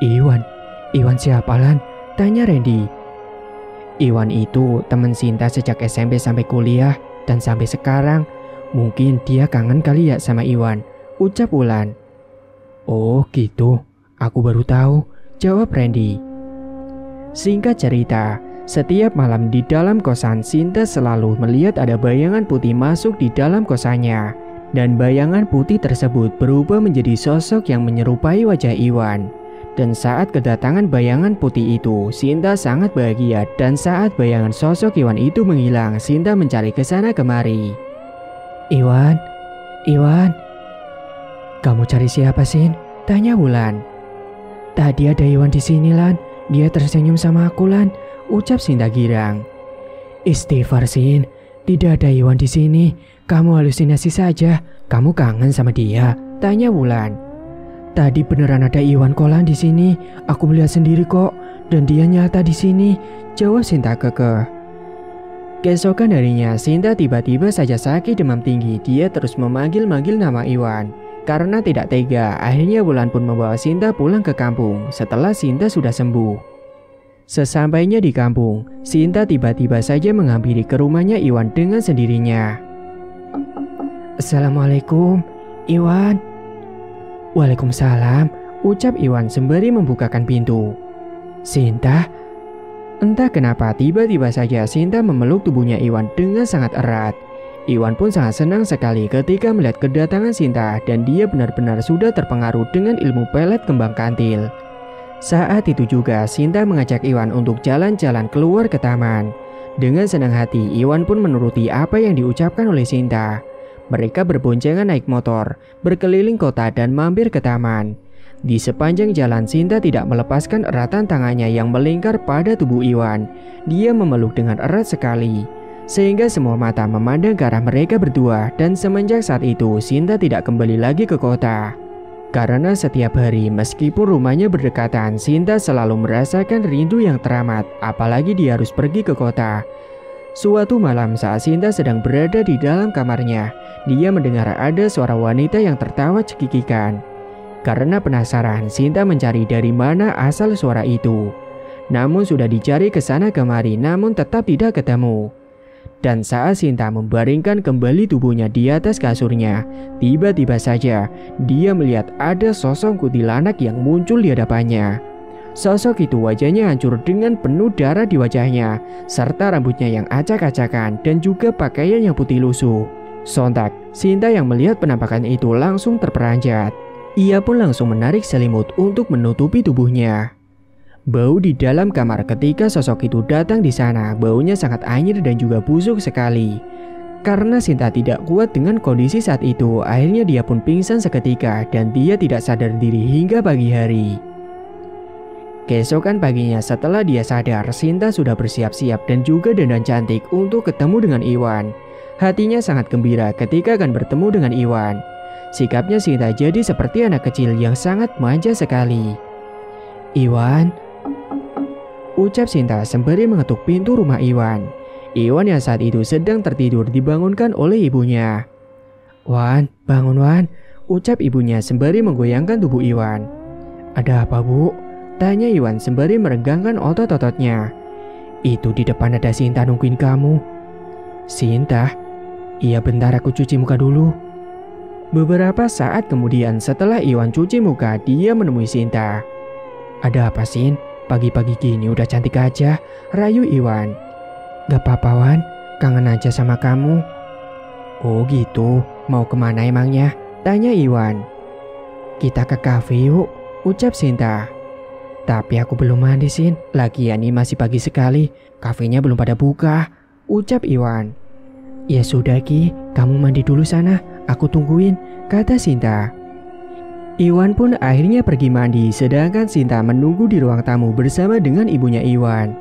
"Iwan? Iwan siapa, Lan?" tanya Randy. "Iwan itu teman Sinta sejak SMP sampai kuliah dan sampai sekarang. Mungkin dia kangen kali ya sama Iwan," ucap Wulan. "Oh gitu, aku baru tahu," jawab Randy. Singkat cerita, setiap malam di dalam kosan Sinta selalu melihat ada bayangan putih masuk di dalam kosannya. Dan bayangan putih tersebut berubah menjadi sosok yang menyerupai wajah Iwan. Dan saat kedatangan bayangan putih itu, Sinta sangat bahagia. Dan saat bayangan sosok Iwan itu menghilang, Sinta mencari ke sana kemari. "Iwan, Iwan, kamu cari siapa, Sin?" tanya Wulan. "Tadi ada Iwan di sini, Lan. Dia tersenyum sama aku, Lan," ucap Sinta girang. "Istighfar, Sin. Tidak ada Iwan di sini. Kamu halusinasi saja. Kamu kangen sama dia?" tanya Wulan. "Tadi beneran ada Iwan Kolan di sini. Aku melihat sendiri kok. Dan dia nyata di sini," jawab Sinta kekeh. Keesokan harinya, Sinta tiba-tiba saja sakit demam tinggi. Dia terus memanggil-manggil nama Iwan. Karena tidak tega, akhirnya Wulan pun membawa Sinta pulang ke kampung setelah Sinta sudah sembuh. Sesampainya di kampung, Sinta tiba-tiba saja menghampiri ke rumahnya Iwan dengan sendirinya. "Assalamualaikum, Iwan." "Waalaikumsalam," ucap Iwan sembari membukakan pintu. "Sinta?" Entah kenapa tiba-tiba saja Sinta memeluk tubuhnya Iwan dengan sangat erat. Iwan pun sangat senang sekali ketika melihat kedatangan Sinta dan dia benar-benar sudah terpengaruh dengan ilmu pelet kembang kantil. Saat itu juga Sinta mengajak Iwan untuk jalan-jalan keluar ke taman. Dengan senang hati Iwan pun menuruti apa yang diucapkan oleh Sinta. Mereka berboncengan naik motor, berkeliling kota dan mampir ke taman. Di sepanjang jalan Sinta tidak melepaskan eratan tangannya yang melingkar pada tubuh Iwan. Dia memeluk dengan erat sekali, sehingga semua mata memandang ke arah mereka berdua. Dan semenjak saat itu Sinta tidak kembali lagi ke kota. Karena setiap hari meskipun rumahnya berdekatan, Sinta selalu merasakan rindu yang teramat, apalagi dia harus pergi ke kota. Suatu malam saat Sinta sedang berada di dalam kamarnya, dia mendengar ada suara wanita yang tertawa cekikikan. Karena penasaran, Sinta mencari dari mana asal suara itu. Namun sudah dicari ke sana kemari, namun tetap tidak ketemu. Dan saat Sinta membaringkan kembali tubuhnya di atas kasurnya, tiba-tiba saja dia melihat ada sosok kuntilanak yang muncul di hadapannya. Sosok itu wajahnya hancur dengan penuh darah di wajahnya, serta rambutnya yang acak-acakan dan juga pakaian yang putih lusuh. Sontak, Sinta yang melihat penampakan itu langsung terperanjat. Ia pun langsung menarik selimut untuk menutupi tubuhnya. Bau di dalam kamar ketika sosok itu datang di sana, baunya sangat anyir dan juga busuk sekali. Karena Sinta tidak kuat dengan kondisi saat itu, akhirnya dia pun pingsan seketika dan dia tidak sadar diri hingga pagi hari. Keesokan paginya setelah dia sadar, Sinta sudah bersiap-siap dan juga dandan cantik untuk ketemu dengan Iwan. Hatinya sangat gembira ketika akan bertemu dengan Iwan. Sikapnya Sinta jadi seperti anak kecil yang sangat manja sekali. "Iwan," ucap Sinta sembari mengetuk pintu rumah Iwan. Iwan yang saat itu sedang tertidur dibangunkan oleh ibunya. "Wan, bangun Wan," ucap ibunya sembari menggoyangkan tubuh Iwan. "Ada apa, Bu?" tanya Iwan sembari meregangkan otot-ototnya. "Itu di depan ada Sinta nungguin kamu." "Sinta?" "Iya, bentar aku cuci muka dulu." Beberapa saat kemudian setelah Iwan cuci muka, dia menemui Sinta. "Ada apa, Sin? Pagi-pagi gini udah cantik aja," rayu Iwan. Gak apa-apa Wan, kangen aja sama kamu. Oh gitu, mau kemana emangnya? Tanya Iwan. Kita ke kafe yuk, ucap Sinta. Tapi aku belum mandi Sin, lagian ini masih pagi sekali, kafenya belum pada buka, ucap Iwan. Ya sudah Ki, kamu mandi dulu sana, aku tungguin, kata Sinta. Iwan pun akhirnya pergi mandi, sedangkan Sinta menunggu di ruang tamu bersama dengan ibunya Iwan.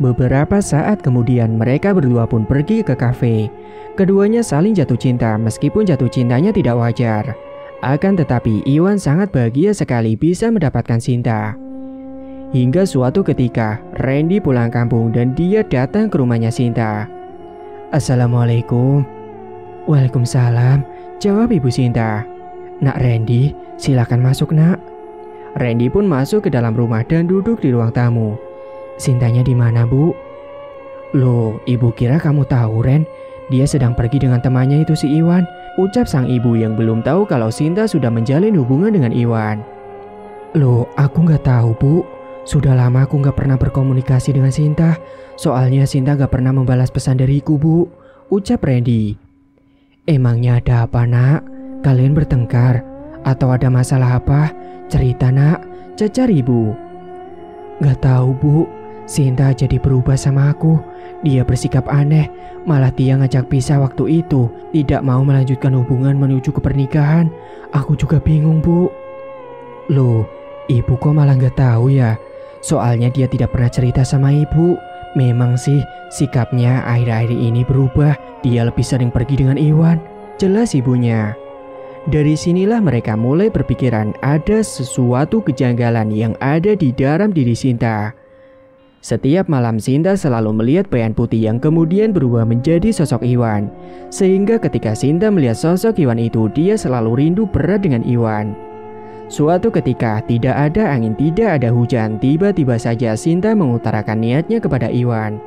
Beberapa saat kemudian mereka berdua pun pergi ke kafe. Keduanya saling jatuh cinta meskipun jatuh cintanya tidak wajar. Akan tetapi Iwan sangat bahagia sekali bisa mendapatkan Sinta. Hingga suatu ketika Randy pulang kampung dan dia datang ke rumahnya Sinta. Assalamualaikum. Waalaikumsalam, jawab ibu Sinta. Nak Randy, silakan masuk nak. Randy pun masuk ke dalam rumah dan duduk di ruang tamu. Sintanya di mana bu? Loh, ibu kira kamu tahu Ren? Dia sedang pergi dengan temannya itu si Iwan, ucap sang ibu yang belum tahu kalau Sinta sudah menjalin hubungan dengan Iwan. Loh, aku nggak tahu bu. Sudah lama aku nggak pernah berkomunikasi dengan Sinta. Soalnya Sinta nggak pernah membalas pesan dariku bu, ucap Randy. Emangnya ada apa nak? Kalian bertengkar? Atau ada masalah apa? Cerita nak, cecar ibu. Gak tahu bu, Sinta jadi berubah sama aku. Dia bersikap aneh, malah dia ngajak pisah waktu itu. Tidak mau melanjutkan hubungan menuju ke pernikahan. Aku juga bingung bu. Loh, ibu kok malah gak tahu ya? Soalnya dia tidak pernah cerita sama ibu. Memang sih, sikapnya akhir-akhir ini berubah. Dia lebih sering pergi dengan Iwan, jelas ibunya. Dari sinilah mereka mulai berpikiran ada sesuatu kejanggalan yang ada di dalam diri Sinta. Setiap malam Sinta selalu melihat bayangan putih yang kemudian berubah menjadi sosok Iwan. Sehingga ketika Sinta melihat sosok Iwan itu, dia selalu rindu berat dengan Iwan. Suatu ketika tidak ada angin, tidak ada hujan, tiba-tiba saja Sinta mengutarakan niatnya kepada Iwan.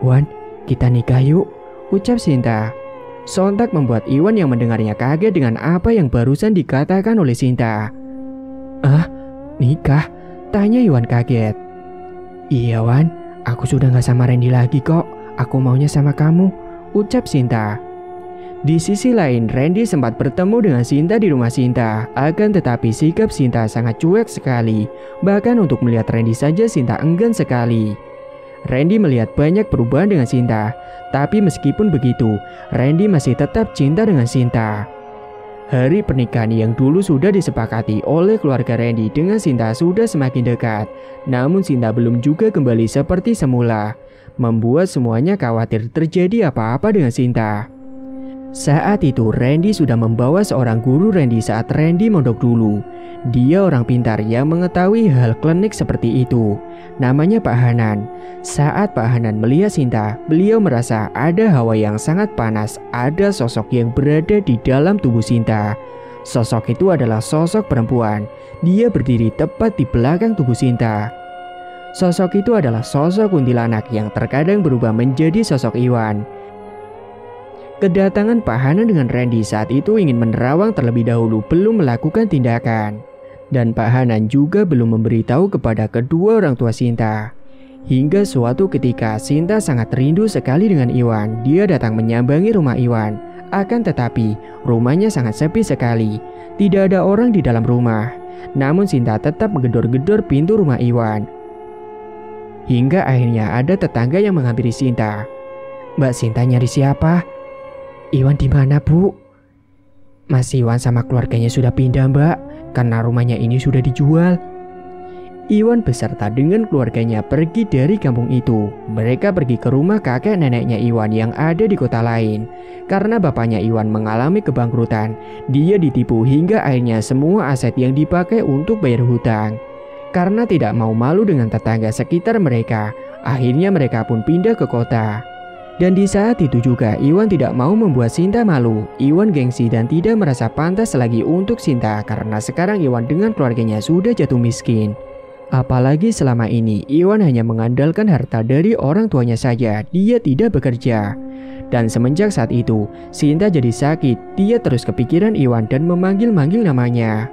Wan, kita nikah yuk, ucap Sinta. Sontak membuat Iwan yang mendengarnya kaget dengan apa yang barusan dikatakan oleh Sinta. Ah, nikah? Tanya Iwan kaget. Iya Wan, aku sudah gak sama Randy lagi kok. Aku maunya sama kamu, ucap Sinta. Di sisi lain, Randy sempat bertemu dengan Sinta di rumah Sinta. Akan tetapi sikap Sinta sangat cuek sekali. Bahkan untuk melihat Randy saja Sinta enggan sekali. Randy melihat banyak perubahan dengan Sinta. Tapi meskipun begitu, Randy masih tetap cinta dengan Sinta. Hari pernikahan yang dulu sudah disepakati oleh keluarga Randy dengan Sinta sudah semakin dekat. Namun Sinta belum juga kembali seperti semula, membuat semuanya khawatir terjadi apa-apa dengan Sinta. Saat itu Randy sudah membawa seorang guru Randy saat Randy mondok dulu. Dia orang pintar yang mengetahui hal klinik seperti itu. Namanya Pak Hanan. Saat Pak Hanan melihat Sinta, beliau merasa ada hawa yang sangat panas. Ada sosok yang berada di dalam tubuh Sinta. Sosok itu adalah sosok perempuan. Dia berdiri tepat di belakang tubuh Sinta. Sosok itu adalah sosok kuntilanak yang terkadang berubah menjadi sosok Iwan. Kedatangan Pak Hanan dengan Randy saat itu ingin menerawang terlebih dahulu, belum melakukan tindakan. Dan Pak Hanan juga belum memberitahu kepada kedua orang tua Sinta. Hingga suatu ketika Sinta sangat rindu sekali dengan Iwan. Dia datang menyambangi rumah Iwan. Akan tetapi rumahnya sangat sepi sekali. Tidak ada orang di dalam rumah. Namun Sinta tetap menggedor-gedor pintu rumah Iwan. Hingga akhirnya ada tetangga yang menghampiri Sinta. Mbak Sinta nyari siapa? Iwan di mana bu? Mas Iwan sama keluarganya sudah pindah mbak, karena rumahnya ini sudah dijual. Iwan beserta dengan keluarganya pergi dari kampung itu. Mereka pergi ke rumah kakek neneknya Iwan yang ada di kota lain. Karena bapaknya Iwan mengalami kebangkrutan, dia ditipu hingga akhirnya semua aset yang dipakai untuk bayar hutang. Karena tidak mau malu dengan tetangga sekitar mereka, akhirnya mereka pun pindah ke kota. Dan di saat itu juga Iwan tidak mau membuat Sinta malu. Iwan gengsi dan tidak merasa pantas lagi untuk Sinta karena sekarang Iwan dengan keluarganya sudah jatuh miskin. Apalagi selama ini Iwan hanya mengandalkan harta dari orang tuanya saja. Dia tidak bekerja. Dan semenjak saat itu Sinta jadi sakit. Dia terus kepikiran Iwan dan memanggil-manggil namanya.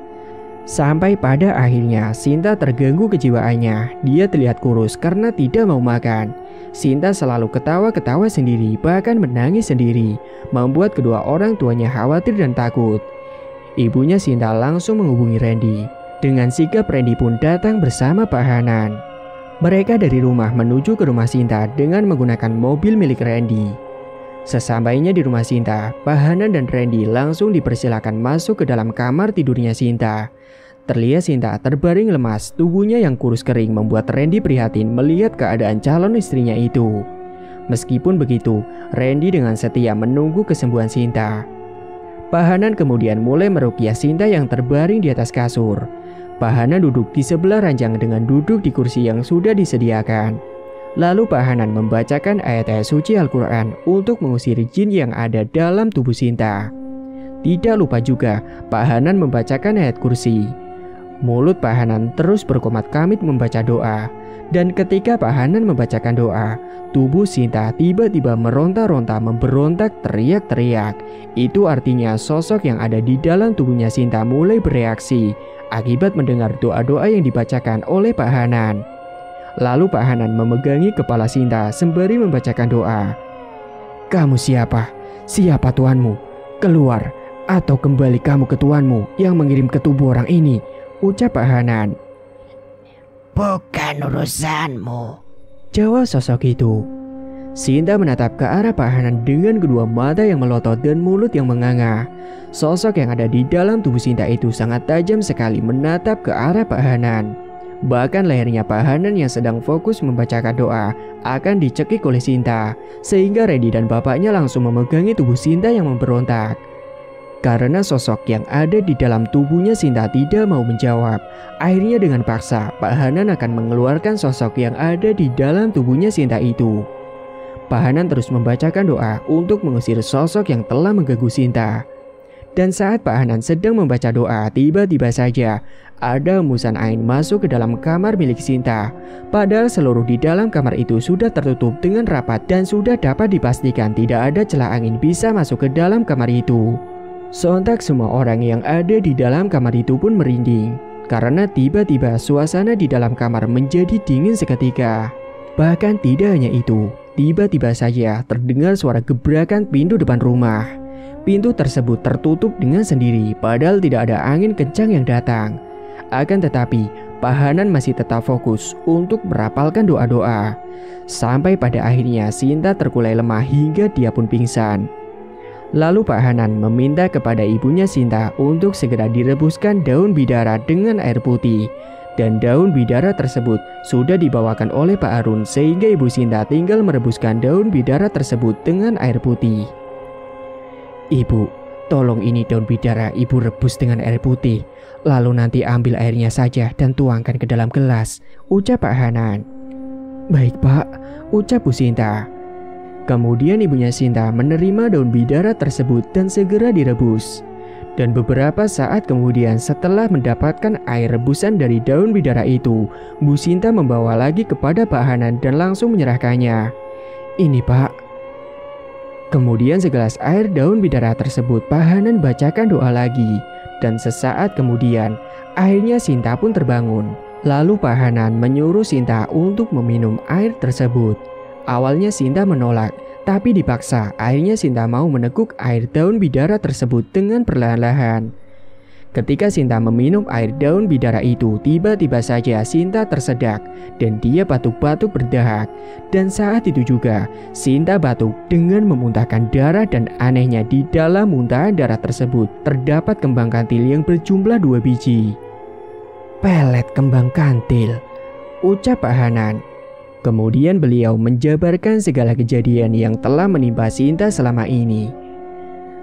Sampai pada akhirnya Sinta terganggu kejiwaannya. Dia terlihat kurus karena tidak mau makan. Sinta selalu ketawa-ketawa sendiri, bahkan menangis sendiri, membuat kedua orang tuanya khawatir dan takut. Ibunya Sinta langsung menghubungi Randy. Dengan sigap Randy pun datang bersama Pak Hanan. Mereka dari rumah menuju ke rumah Sinta dengan menggunakan mobil milik Randy. Sesampainya di rumah Sinta, Pak Hanan dan Randy langsung dipersilakan masuk ke dalam kamar tidurnya Sinta. Terlihat Sinta terbaring lemas, tubuhnya yang kurus kering membuat Randy prihatin melihat keadaan calon istrinya itu. Meskipun begitu, Randy dengan setia menunggu kesembuhan Sinta. Pak Hanan kemudian mulai meruqyah Sinta yang terbaring di atas kasur. Pak Hanan duduk di sebelah ranjang dengan duduk di kursi yang sudah disediakan. Lalu Pak Hanan membacakan ayat-ayat suci Al-Quran untuk mengusir jin yang ada dalam tubuh Sinta. Tidak lupa juga, Pak Hanan membacakan ayat kursi. Mulut Pak Hanan terus berkomat-kamit membaca doa. Dan ketika Pak Hanan membacakan doa, tubuh Sinta tiba-tiba meronta-ronta, memberontak, teriak-teriak. Itu artinya sosok yang ada di dalam tubuhnya Sinta mulai bereaksi akibat mendengar doa-doa yang dibacakan oleh Pak Hanan. Lalu Pak Hanan memegangi kepala Sinta sembari membacakan doa. "Kamu siapa? Siapa tuanmu? Keluar atau kembali kamu ke tuanmu yang mengirim ke tubuh orang ini," ucap Pak Hanan. "Bukan urusanmu," jawab sosok itu. Sinta menatap ke arah Pak Hanan dengan kedua mata yang melotot dan mulut yang menganga. Sosok yang ada di dalam tubuh Sinta itu sangat tajam sekali menatap ke arah Pak Hanan. Bahkan lehernya Pak Hanan yang sedang fokus membacakan doa akan dicekik oleh Sinta, sehingga Randy dan bapaknya langsung memegangi tubuh Sinta yang memberontak. Karena sosok yang ada di dalam tubuhnya Sinta tidak mau menjawab, akhirnya dengan paksa Pak Hanan akan mengeluarkan sosok yang ada di dalam tubuhnya Sinta itu. Pak Hanan terus membacakan doa untuk mengusir sosok yang telah mengganggu Sinta. Dan saat Pak Hanan sedang membaca doa, tiba-tiba saja ada hembusan angin masuk ke dalam kamar milik Sinta. Padahal seluruh di dalam kamar itu sudah tertutup dengan rapat dan sudah dapat dipastikan tidak ada celah angin bisa masuk ke dalam kamar itu. Sontak semua orang yang ada di dalam kamar itu pun merinding. Karena tiba-tiba suasana di dalam kamar menjadi dingin seketika. Bahkan tidak hanya itu, tiba-tiba saja terdengar suara gebrakan pintu depan rumah. Pintu tersebut tertutup dengan sendiri padahal tidak ada angin kencang yang datang. Akan tetapi, Pak Hanan masih tetap fokus untuk merapalkan doa-doa. Sampai pada akhirnya Sinta terkulai lemah hingga dia pun pingsan. Lalu Pak Hanan meminta kepada ibunya Sinta untuk segera direbuskan daun bidara dengan air putih. Dan daun bidara tersebut sudah dibawakan oleh Pak Arun sehingga ibu Sinta tinggal merebuskan daun bidara tersebut dengan air putih. "Ibu, tolong ini daun bidara ibu rebus dengan air putih. Lalu nanti ambil airnya saja dan tuangkan ke dalam gelas," ucap Pak Hanan. "Baik Pak," ucap Bu Sinta. Kemudian ibunya Sinta menerima daun bidara tersebut dan segera direbus. Dan beberapa saat kemudian setelah mendapatkan air rebusan dari daun bidara itu, Bu Sinta membawa lagi kepada Pak Hanan dan langsung menyerahkannya. "Ini Pak." Kemudian segelas air daun bidara tersebut Pak Hanan bacakan doa lagi. Dan sesaat kemudian akhirnya Sinta pun terbangun. Lalu Pak Hanan menyuruh Sinta untuk meminum air tersebut. Awalnya Sinta menolak, tapi dipaksa. Akhirnya Sinta mau meneguk air daun bidara tersebut dengan perlahan-lahan. Ketika Sinta meminum air daun bidara itu, tiba-tiba saja Sinta tersedak dan dia batuk-batuk berdahak. Dan saat itu juga Sinta batuk dengan memuntahkan darah dan anehnya di dalam muntahan darah tersebut terdapat kembang kantil yang berjumlah 2 biji. "Pelet kembang kantil," ucap Pak Hanan. Kemudian beliau menjabarkan segala kejadian yang telah menimpa Sinta selama ini.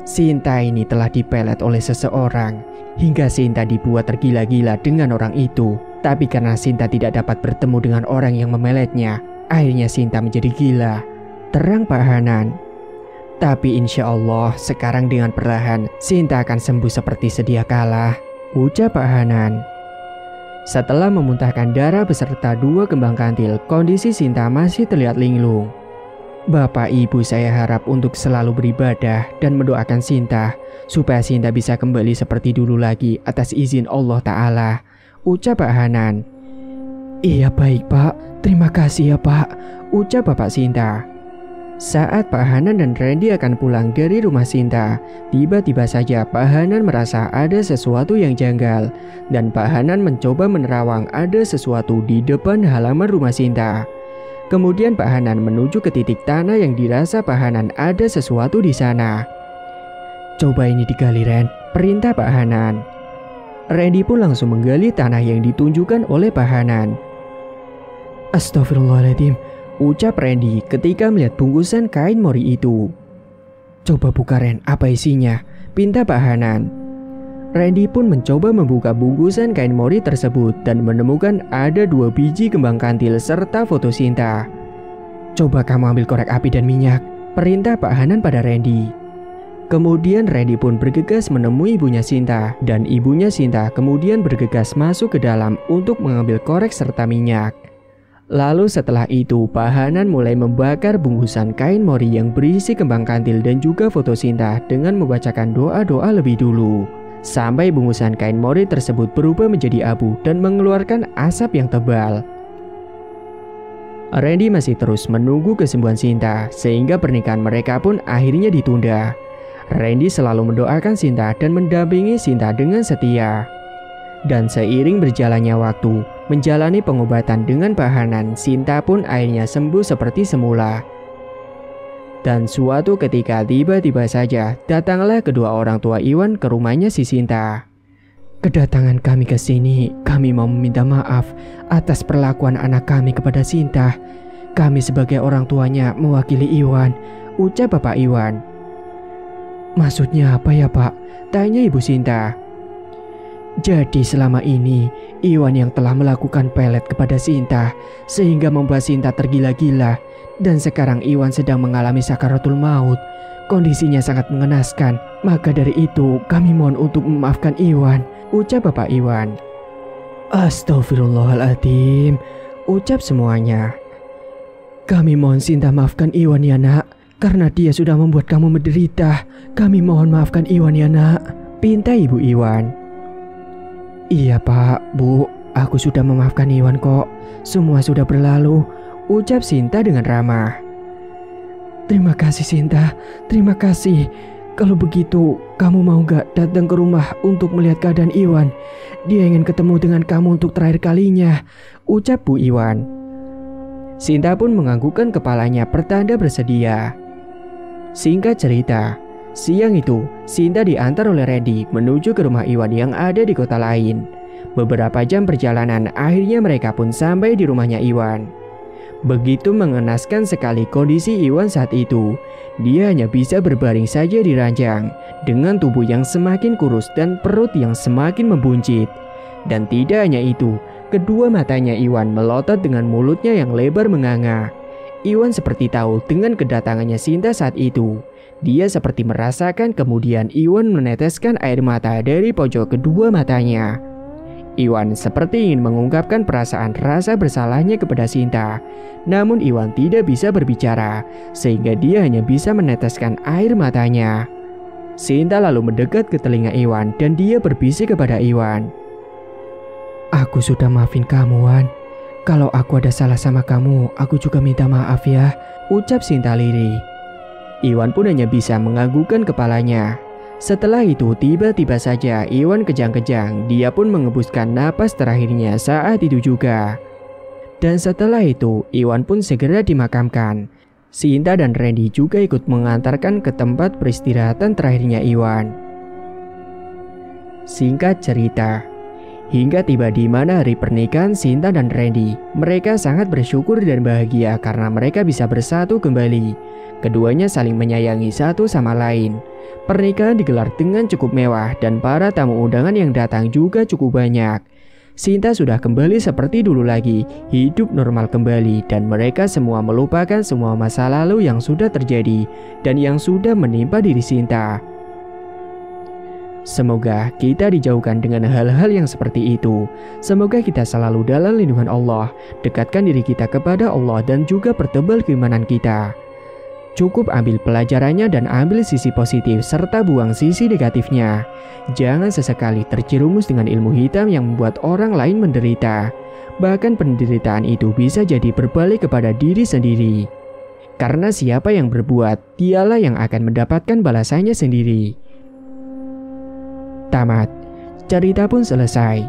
Sinta ini telah dipelet oleh seseorang hingga Sinta dibuat tergila-gila dengan orang itu. Tapi karena Sinta tidak dapat bertemu dengan orang yang memeletnya, akhirnya Sinta menjadi gila, terang Pak Hanan. "Tapi insya Allah sekarang dengan perlahan Sinta akan sembuh seperti sedia kala," ucap Pak Hanan. Setelah memuntahkan darah beserta 2 kembang kantil, kondisi Sinta masih terlihat linglung. Bapak Ibu saya harap untuk selalu beribadah dan mendoakan Sinta supaya Sinta bisa kembali seperti dulu lagi atas izin Allah Ta'ala, ucap Pak Hanan. Iya baik Pak, terima kasih ya Pak, ucap Bapak Sinta. Saat Pak Hanan dan Randy akan pulang dari rumah Sinta, tiba-tiba saja Pak Hanan merasa ada sesuatu yang janggal dan Pak Hanan mencoba menerawang ada sesuatu di depan halaman rumah Sinta. Kemudian Pak Hanan menuju ke titik tanah yang dirasa Pak Hanan ada sesuatu di sana. Coba ini digali Ren, perintah Pak Hanan. Randy pun langsung menggali tanah yang ditunjukkan oleh Pak Hanan. Astagfirullahaladzim, ucap Randy ketika melihat bungkusan kain mori itu. Coba buka Ren, apa isinya? Pinta Pak Hanan. Randy pun mencoba membuka bungkusan kain mori tersebut dan menemukan ada 2 biji kembang kantil serta foto Sinta. Coba kamu ambil korek api dan minyak, perintah Pak Hanan pada Randy. Kemudian Randy pun bergegas menemui ibunya Sinta dan ibunya Sinta kemudian bergegas masuk ke dalam untuk mengambil korek serta minyak. Lalu setelah itu Pak Hanan mulai membakar bungkusan kain mori yang berisi kembang kantil dan juga foto Sinta dengan membacakan doa-doa lebih dulu. Sampai bungkusan kain mori tersebut berubah menjadi abu dan mengeluarkan asap yang tebal. Randy masih terus menunggu kesembuhan Sinta sehingga pernikahan mereka pun akhirnya ditunda. Randy selalu mendoakan Sinta dan mendampingi Sinta dengan setia. Dan seiring berjalannya waktu, menjalani pengobatan dengan Pak Hanan, Sinta pun akhirnya sembuh seperti semula. Dan suatu ketika tiba-tiba saja datanglah kedua orang tua Iwan ke rumahnya si Sinta. Kedatangan kami ke sini, kami mau meminta maaf atas perlakuan anak kami kepada Sinta. Kami sebagai orang tuanya mewakili Iwan, ucap Bapak Iwan. Maksudnya apa ya Pak? Tanya Ibu Sinta. Jadi selama ini Iwan yang telah melakukan pelet kepada Sinta sehingga membuat Sinta tergila-gila. Dan sekarang Iwan sedang mengalami sakaratul maut. Kondisinya sangat mengenaskan. Maka dari itu kami mohon untuk memaafkan Iwan, ucap Bapak Iwan. Astagfirullahaladzim, ucap semuanya. Kami mohon Sinta maafkan Iwan ya nak, karena dia sudah membuat kamu menderita. Kami mohon maafkan Iwan ya nak, pinta Ibu Iwan. Iya Pak, Bu, aku sudah memaafkan Iwan kok. Semua sudah berlalu, ucap Sinta dengan ramah. Terima kasih Sinta, terima kasih. Kalau begitu, kamu mau gak datang ke rumah untuk melihat keadaan Iwan? Dia ingin ketemu dengan kamu untuk terakhir kalinya, ucap Bu Iwan. Sinta pun menganggukkan kepalanya pertanda bersedia. Singkat cerita, siang itu Sinta diantar oleh Randy menuju ke rumah Iwan yang ada di kota lain. Beberapa jam perjalanan, akhirnya mereka pun sampai di rumahnya Iwan. Begitu mengenaskan sekali kondisi Iwan saat itu. Dia hanya bisa berbaring saja di ranjang dengan tubuh yang semakin kurus dan perut yang semakin membuncit. Dan tidak hanya itu, kedua matanya Iwan melotot dengan mulutnya yang lebar menganga. Iwan seperti tahu dengan kedatangannya Sinta saat itu. Dia seperti merasakan kemudian Iwan meneteskan air mata dari pojok kedua matanya. Iwan seperti ingin mengungkapkan perasaan rasa bersalahnya kepada Sinta. Namun Iwan tidak bisa berbicara, sehingga dia hanya bisa meneteskan air matanya. Sinta lalu mendekat ke telinga Iwan dan dia berbisik kepada Iwan. Aku sudah maafin kamu Wan. Kalau aku ada salah sama kamu, aku juga minta maaf ya, ucap Sinta lirih. Iwan pun hanya bisa menganggukkan kepalanya. Setelah itu tiba-tiba saja Iwan kejang-kejang. Dia pun mengembuskan napas terakhirnya saat itu juga. Dan setelah itu Iwan pun segera dimakamkan. Sinta dan Randy juga ikut mengantarkan ke tempat peristirahatan terakhirnya Iwan. Singkat cerita, hingga tiba di mana hari pernikahan Sinta dan Randy, mereka sangat bersyukur dan bahagia karena mereka bisa bersatu kembali. Keduanya saling menyayangi satu sama lain. Pernikahan digelar dengan cukup mewah dan para tamu undangan yang datang juga cukup banyak. Sinta sudah kembali seperti dulu lagi, hidup normal kembali, dan mereka semua melupakan semua masa lalu yang sudah terjadi dan yang sudah menimpa diri Sinta. Semoga kita dijauhkan dengan hal-hal yang seperti itu. Semoga kita selalu dalam lindungan Allah, dekatkan diri kita kepada Allah dan juga pertebal keimanan kita. Cukup ambil pelajarannya dan ambil sisi positif serta buang sisi negatifnya. Jangan sesekali terjerumus dengan ilmu hitam yang membuat orang lain menderita. Bahkan penderitaan itu bisa jadi berbalik kepada diri sendiri. Karena siapa yang berbuat, dialah yang akan mendapatkan balasannya sendiri. Tamat. Cerita pun selesai.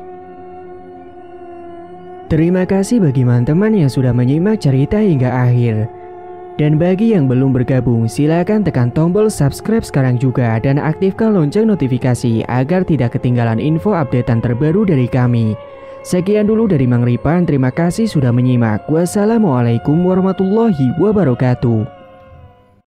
Terima kasih bagi teman-teman yang sudah menyimak cerita hingga akhir. Dan bagi yang belum bergabung, silakan tekan tombol subscribe sekarang juga dan aktifkan lonceng notifikasi agar tidak ketinggalan info updatean terbaru dari kami. Sekian dulu dari Mang Ripan, terima kasih sudah menyimak. Wassalamualaikum warahmatullahi wabarakatuh.